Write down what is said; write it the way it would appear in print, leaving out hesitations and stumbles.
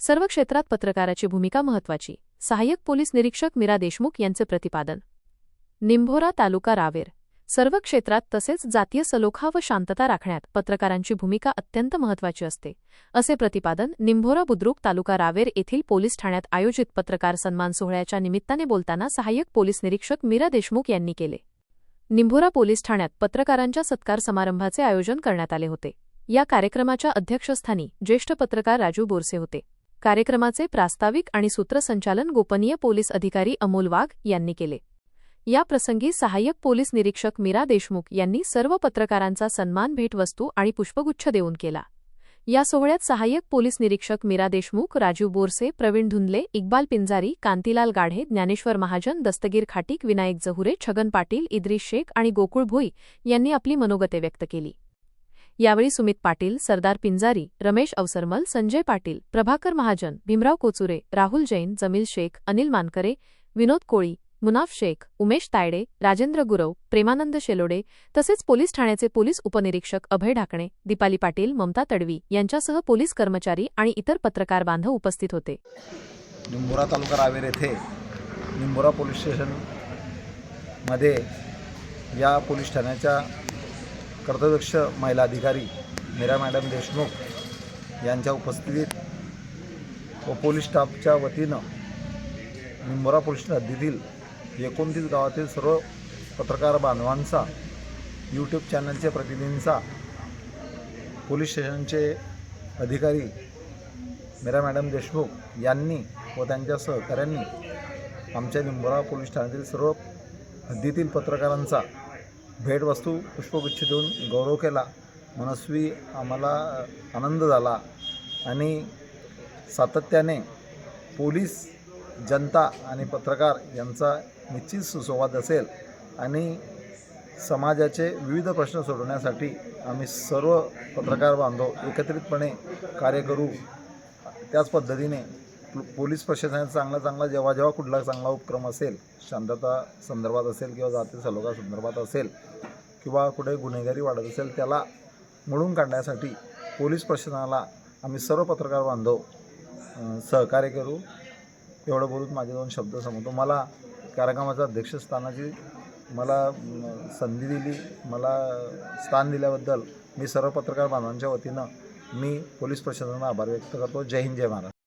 सर्व क्षेत्रात पत्रकाराची भूमिका महत्त्वाची. सहाय्यक पोलीस निरीक्षक मीरा देशमुख यांचे प्रतिपादन. निंभोरा तालुका रावेर. सर्व क्षेत्रात तसेच जातीय सलोखा व शांतता राखण्यात पत्रकारांची भूमिका अत्यंत महत्त्वाची असते, असे प्रतिपादन निंभोरा बुद्रुक तालुका रावेर येथील पोलीस ठाण्यात आयोजित पत्रकार सन्मान सोहळ्याच्या निमित्ताने बोलताना सहाय्यक पोलीस निरीक्षक मीरा देशमुख यांनी केले. निंभोरा पोलीस ठाण्यात पत्रकारांच्या सत्कार समारंभाचे आयोजन करण्यात आले होते. या कार्यक्रमाच्या अध्यक्षस्थानी ज्येष्ठ पत्रकार राजू बोरसे होते. कार्यक्रमाचे प्रास्ताविक आणि सूत्रसंचालन गोपनीय पोलीस अधिकारी अमोल वाघ यांनी केले. या प्रसंगी सहाय्यक पोलीस निरीक्षक मीरा देशमुख यांनी सर्व पत्रकारांचा सन्मान भेटवस्तू आणि पुष्पगुच्छ देऊन केला. या सोहळ्यात सहाय्यक पोलीस निरीक्षक मीरा देशमुख, राजू बोरसे, प्रवीण धुंदले, इक्बाल पिंजारी, कांतीलाल गाढे, ज्ञानेश्वर महाजन, दस्तगीर खाटीक, विनायक जहुरे, छगन पाटील, इद्रिस शेख आणि गोकुळ भोई यांनी आपली मनोगते व्यक्त केली. यावेळी सुमित पाटील, सरदार पिंजारी, रमेश अवसरमल, संजय पाटील, प्रभाकर महाजन, भीमराव कोचुरे, राहुल जैन, जमील शेख, अनिल मानकरे, विनोद कोळी, मुनाफ शेख, उमेश तायडे, राजेंद्र गुरव, प्रेमानंद शेलोडे तसेच पोलीस ठाण्याचे पोलीस उपनिरीक्षक अभय ढाकणे, दीपाली पाटील, ममता तडवी यांच्यासह पोलीस कर्मचारी आणि इतर पत्रकार बांधव उपस्थित होते. निंभोरा तालुका रावेर येथे निंभोरा पोलीस स्टेशनमध्ये या पोलीस ठाण्याच्या कर्तव्यदक्ष महिला अधिकारी मीरा मॅडम देशमुख यांच्या उपस्थितीत व पोलीस स्टाफच्या वतीनं निंभोरा पोलीस हद्दीतील 29 गावातील सर्व पत्रकार बांधवांचा, यूट्यूब चॅनलच्या प्रतिनिधींचा, पोलीस स्टेशनचे अधिकारी मीरा मॅडम देशमुख यांनी व त्यांच्या सहकाऱ्यांनी आमच्या निंभोरा पोलीस ठाण्यातील सर्व हद्दीतील पत्रकारांचा भेटवस्तू पुष्पगुच्छ देऊन गौरव केला. मनस्वी आम्हाला आनंद झाला आणि सातत्याने पोलीस, जनता आणि पत्रकार यांचा निश्चित सुसंवाद असेल आणि समाजाचे विविध प्रश्न सोडवण्यासाठी आम्ही सर्व पत्रकार बांधव एकत्रितपणे कार्य करू. त्याच पद्धतीने पोलीस प्रशासनाचा चांगला जेव्हा कुठला चांगला उपक्रम असेल, शांतता संदर्भात असेल किंवा जाती सलोखा संदर्भात असेल किंवा कुठे गुन्हेगारी वाढत असेल, त्याला मोडून काढण्यासाठी पोलीस प्रशासनाला आम्ही सर्व पत्रकार बांधव सहकार्य करू. एवढं बोलून माझे 2 शब्द संपवतो. मला कार्यक्रमाच्या अध्यक्षस्थानाची संधी दिली, मला स्थान दिल्याबद्दल मी सर्व पत्रकार बांधवांच्या वतीनं मी पोलीस प्रशासनाला आभार व्यक्त करतो. जय हिंद, जय महाराष्ट्र.